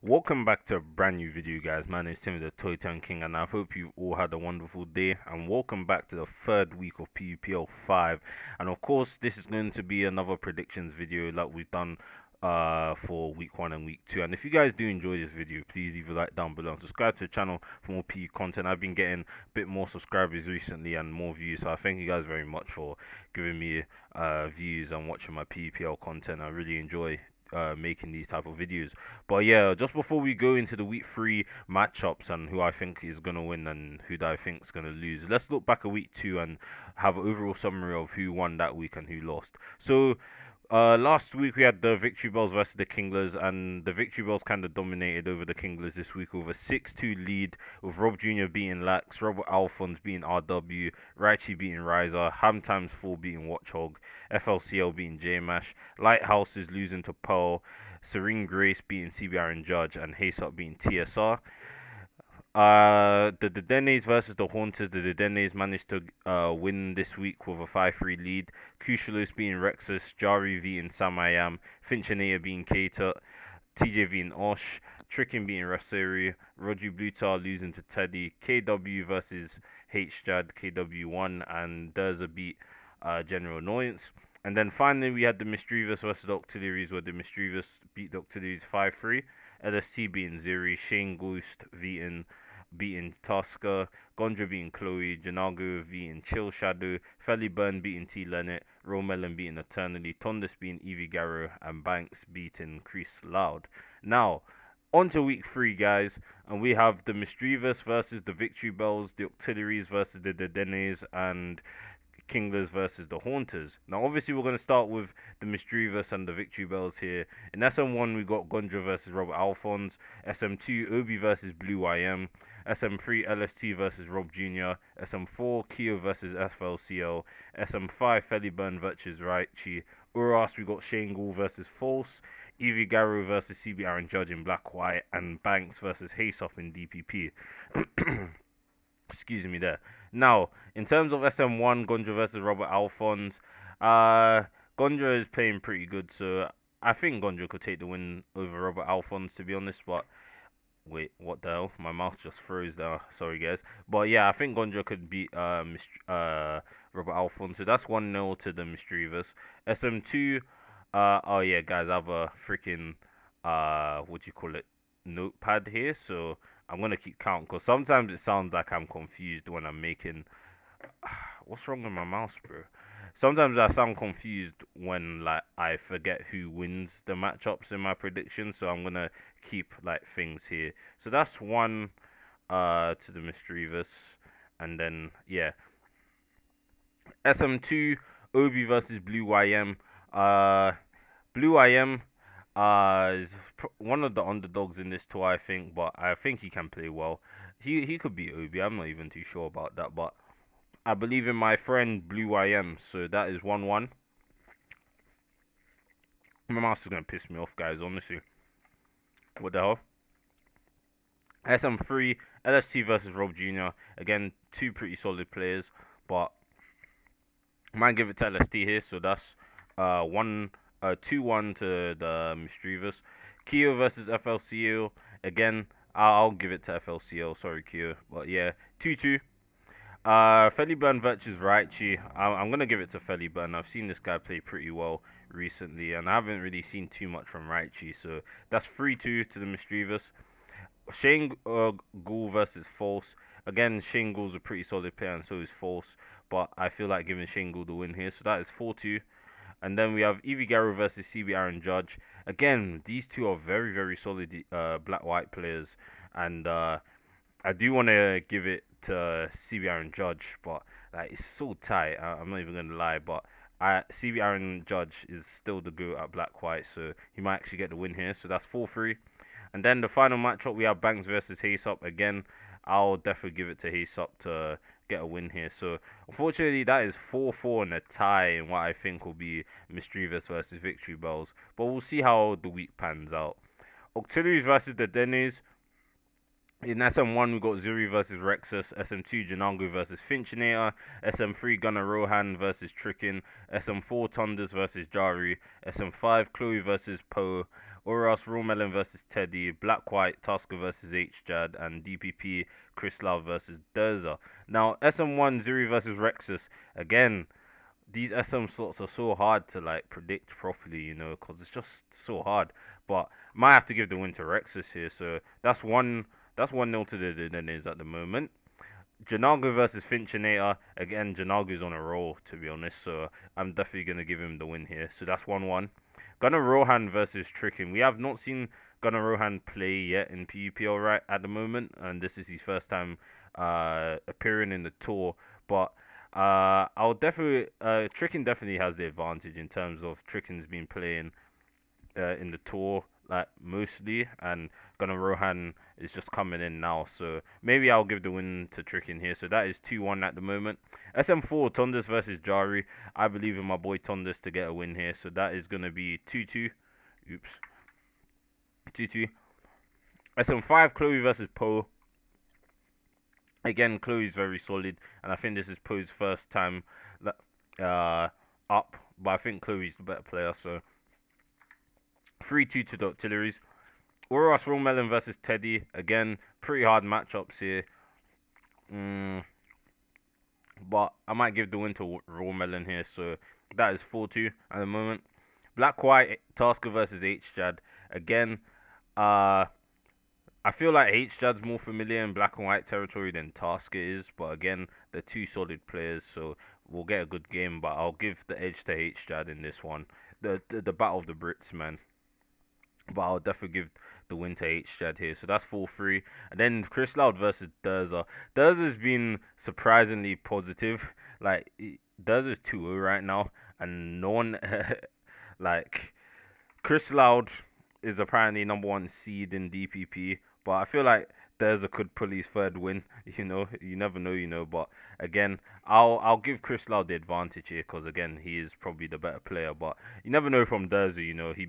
Welcome back to a brand new video, guys. My name is Timmy the Toy Town King, and I hope you all had a wonderful day. And welcome back to the third week of PUPL 5. And of course, this is going to be another predictions video like we've done for week 1 and week 2. And if you guys do enjoy this video, please leave a like down below and subscribe to the channel for more PU content. I've been getting a bit more subscribers recently and more views, so I thank you guys very much for giving me views and watching my PUPL content. I really enjoy making these type of videos. But yeah, just before we go into the week 3 matchups and who I think is gonna win and who I think is gonna lose, let's look back at week 2 and have an overall summary of who won that week and who lost. So last week we had the Victory Bells versus the Kinglers, and the Victory Bells kind of dominated over the Kinglers this week with a 6-2 lead, with Rob Jr. beating Lax, Robert Alphonse beating RW, Raichi beating Riser, Ham Times 4 beating Watchhog, FLCL beating JMash, Lighthouse is losing to Pearl, Serene Grace beating CBR and Judge, and Haysop beating TSR. The Dedenes versus the Haunters. The Dedenes managed to win this week with a 5-3 lead. Crucialos beating Rexus, Jari beating Samayam, Finchinator beating Kato, TJ beating Osh, Trickin beating Raseri, Roger Blutar losing to Teddy, KW versus HJAD, KW won, and Durza beat General Annoyance. And then finally we had the Mischievous versus the Auxiliaries, where the Mischievous beat the Auxiliaries 5-3. LST beating Ziri, Shane Ghost beating Tusker, Gondra beating Chloe, Janago beating Chill Shadow, Felly Burn beating T Lennet, Romelon beating Eternally, Tondas beating Evie Garrow, and Banks beating Chris Loud. Now, on to week 3, guys, and we have the Mischievous versus the Victory Bells, the Auxiliaries versus the Dedenes, and Kinglers versus the Haunters. Now, obviously, we're going to start with the Mischievous and the Victory Bells here. In SM1, we got Gondra versus Robert Alphonse. SM2, Obi versus Blue IM. SM3, LST versus Rob Jr. SM4, Kyo versus FLCL. SM5, Feliburn versus Raichi. Uras, we got Shane Ghoul versus False. Evie Garrow versus CBR and Judge in Black White. And Banks versus Haysop in DPP. Excuse me there. Now, in terms of SM1, Gondra versus Robert Alphonse, Gondra is playing pretty good, so I think Gondra could take the win over Robert Alphonse, to be honest. But wait, what the hell? My mouth just froze there. Sorry, guys. But yeah, I think Gondra could beat Robert Alphonse. So that's 1-0 to the Mischievous. SM2, oh yeah, guys, I have a freaking what do you call it, notepad here, so I'm gonna keep count because sometimes it sounds like I'm confused when I'm making. What's wrong with my mouse, bro? Sometimes I sound confused when like I forget who wins the matchups in my predictions, so I'm gonna keep like things here. So that's one to the Mischievous, and then yeah, SM2 Obi versus Blue YM. Blue YM is one of the underdogs in this tour, I think, but I think he can play well. He could beat Obi. I'm not even too sure about that, but I believe in my friend Blue YM. So that is 1-1. My mouse is gonna piss me off, guys. Honestly, what the hell? SM3 LST versus Rob Jr. Again, two pretty solid players, but I might give it to LST here. So that's 2-1 to the Mischievous. Kyo versus FLCL. Again, I'll give it to FLCL. Sorry, Kyo. But yeah, 2-2. Feliburn versus Raichi. I'm going to give it to Feliburn. I've seen this guy play pretty well recently, and I haven't really seen too much from Raichi. So that's 3-2 to the Mischievous. Shane Ghoul versus False. Again, Shane Ghoul's a pretty solid player, and so is False. But I feel like giving Shane Ghoul the win here. So that is 4-2. And then we have Evie Garrow versus CBR and Judge. Again, these two are very, very solid black-white players. And I do want to give it to CBR and Judge, but like it's so tight. I'm not even going to lie, but CBR and Judge is still the go at black-white, so he might actually get the win here. So that's 4-3. And then the final matchup, we have Banks versus Haysop. Again, I'll definitely give it to Haysop to get a win here. So unfortunately, that is 4-4 in a tie in what I think will be Mischievous versus Victory Bells. But we'll see how the week pans out. Auxiliaries versus the Dennis. In SM1, we got Zuri versus Rexus. SM2, Janango versus Finchinator. SM3, Gunnar Rohan versus Trickin. SM4, Tonders versus Jari. SM5, Chloe versus Poe. Oros, Raw Melon versus Teddy, Black White, Tasker versus HJad, and DPP, Chris Love versus Derza. Now, SM1, Zuri versus Rexus. Again, these SM slots are so hard to like predict properly, because it's just so hard. But might have to give the win to Rexus here. So that's 1-0 to the Dennis at the moment. Janago versus Finchinator. Again, Janago's on a roll, to be honest, so I'm definitely going to give him the win here. So that's 1-1. Gunnar Rohan versus Tricking. We have not seen Gunnar Rohan play yet in PUPL right at the moment, and this is his first time appearing in the tour. But I'll definitely Tricking definitely has the advantage in terms of Tricking's been playing in the tour, like mostly, and Gunnar Rohan is just coming in now. So maybe I'll give the win to Tricking here. So that is 2-1 at the moment. SM4 Tondas versus Jari. I believe in my boy Tondas to get a win here. So that is gonna be 2-2. Oops, 2-2. SM5 Chloe versus Poe. Again, Chloe's very solid, and I think this is Poe's first time up. But I think Chloe's the better player. So 3-2 to the Auxiliaries. Oros Raw Melon versus Teddy. Again, pretty hard matchups here. But I might give the win to Raw Melon here. So that is 4-2 at the moment. Black White Tasker versus HJad. Again, I feel like HJad's more familiar in black and white territory than Tasker is. But again, they're two solid players. So we'll get a good game. But I'll give the edge to HJad in this one. The Battle of the Brits, man. But I'll definitely give the win to HJad here. So that's 4-3. And then Chris Loud versus Derza. Derza's been surprisingly positive. Like, Derza's 2-0 right now. And no one, like, Chris Loud is apparently number 1 seed in DPP. But I feel like Derza could pull his third win. You never know. But again, I'll give Chris Loud the advantage here. Because again, he is probably the better player. But you never know from Derza, he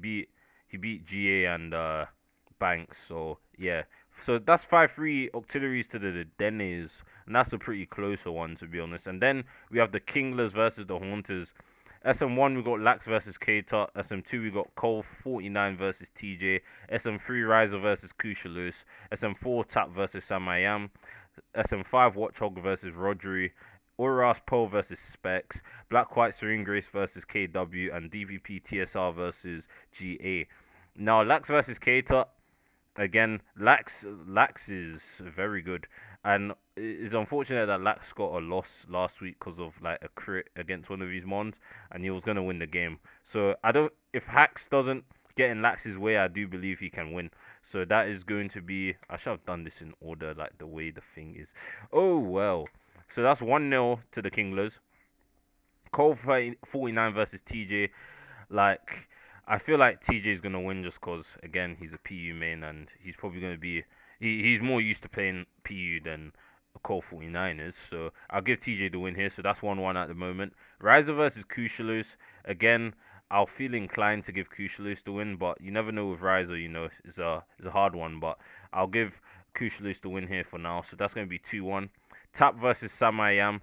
beat GA and Banks, so yeah. So that's 5-3 Auxiliaries to the Dennis, and that's a pretty closer one, to be honest. And then we have the Kinglers versus the Haunters. SM1 we got Lax versus K-Tut. SM2 we got Cole 49 versus TJ. SM3 Riser versus Kushalus. SM4 Tap versus Samayam. SM5 Watchhog versus Rodri. Uras Poe versus Specs. Black White Serene Grace versus KW. And DVP TSR versus GA. Now, Lax versus Keita. Again, Lax is very good. And it's unfortunate that Lax got a loss last week because of like a crit against one of his mons. And he was going to win the game. So, if Hax doesn't get in Lax's way, I do believe he can win. So, that is going to be. I should have done this in order, like the way the thing is. Oh, well. So, that's 1-0 to the Kinglers. Cole 49 versus TJ. Like, I feel like TJ is gonna win just cause again he's a PU main and he's probably gonna be he's more used to playing PU than Cole 49 is. So I'll give TJ the win here. So that's 1-1 at the moment. Riser versus Kushalus. Again, I'll feel inclined to give Kushalus the win, but you never know with Riser. It's a hard one, but I'll give Kushalus the win here for now. So that's gonna be 2-1. Tap versus Samayam.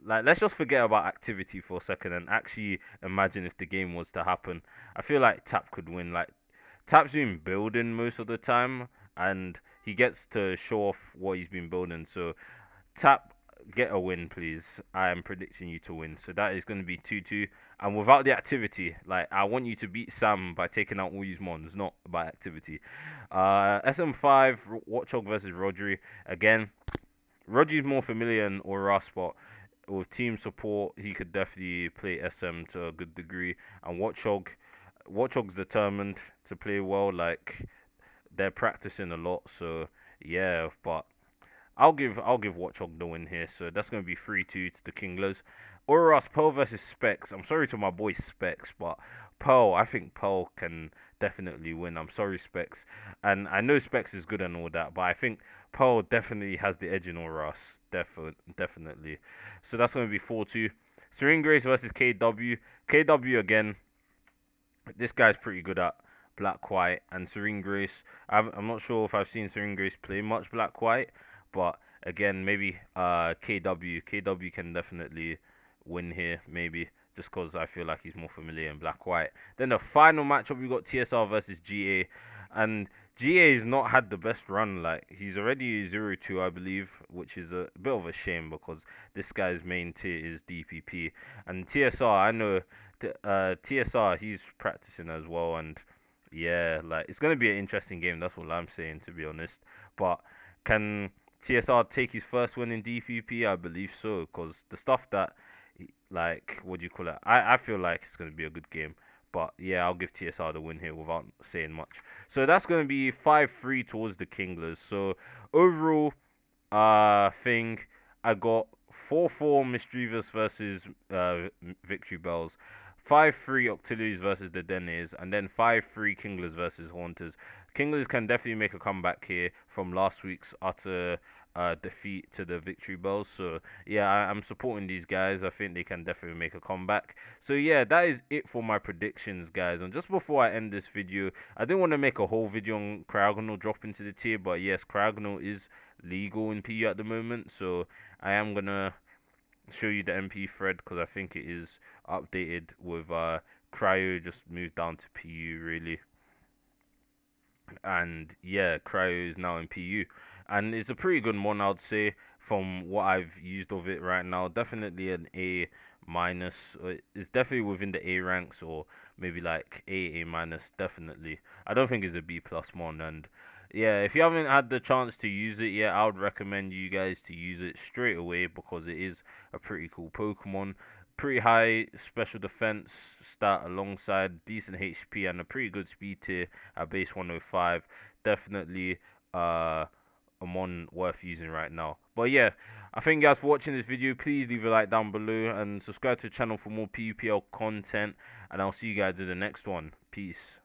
Like, let's just forget about activity for a second and actually imagine if the game was to happen. I feel like Tap could win. Like, Tap's been building most of the time, and he gets to show off what he's been building. So, Tap, get a win, please. I am predicting you to win. So that is going to be 2-2. And without the activity, like, I want you to beat Sam by taking out all these mons, not by activity. SM5, Watchhog versus Rodri. Again, Rodri's more familiar in Aura spot. With team support, he could definitely play SM to a good degree. And Watchog's determined to play well. Like, they're practicing a lot, so yeah. But I'll give Watchog the win here. So that's gonna be 3-2 to the Kinglers. Oros Pearl versus Specs. I'm sorry to my boy Specs, but I think Pearl can definitely win. I'm sorry, Specs, and I know Specs is good and all that, but I think Pearl definitely has the edge in Oros. Definitely. So that's going to be 4-2. Serene Grace versus KW. KW again. This guy's pretty good at Black White and Serene Grace. I'm not sure if I've seen Serene Grace play much Black White, but again, maybe KW. KW can definitely win here, maybe. just because I feel like he's more familiar in black white. Then the final matchup we got TSR versus GA, and GA has not had the best run. Like he's already 0-2, I believe, which is a bit of a shame because this guy's main tier is DPP, and TSR I know TSR he's practicing as well, and yeah, like it's gonna be an interesting game. That's what I'm saying, to be honest. But can TSR take his first win in DPP? I believe so, because the stuff that, like, what do you call it? I feel like it's going to be a good game. But yeah, I'll give TSR the win here without saying much. So that's going to be 5-3 towards the Kinglers. So overall, thing, I got 4-4 Mischievous versus Victory Bells. 5-3 Octilius versus the Dennis, and then 5-3 Kinglers versus Haunters. Kinglers can definitely make a comeback here from last week's utter defeat to the Victory Bells. So yeah, I'm supporting these guys. I think they can definitely make a comeback. So yeah, that is it for my predictions, guys. And just before I end this video, I didn't want to make a whole video on Cryogonal dropping to the tier, but yes, Cryogonal is legal in PU at the moment. So I am gonna show you the MP thread because I think it is updated with Cryo just moved down to PU really, and yeah, Cryo is now in PU, and it's a pretty good one, I'd say, from what I've used of it right now. Definitely an A minus. It's definitely within the A ranks, or maybe like A minus. Definitely, I don't think it's a B plus one. And yeah, if you haven't had the chance to use it yet, I would recommend you guys to use it straight away because it is a pretty cool Pokemon. Pretty high special defense stat alongside decent HP and a pretty good speed tier at base 105. Definitely a mon worth using right now. But yeah, I thank you guys for watching this video. Please leave a like down below and subscribe to the channel for more PUPL content. And I'll see you guys in the next one. Peace.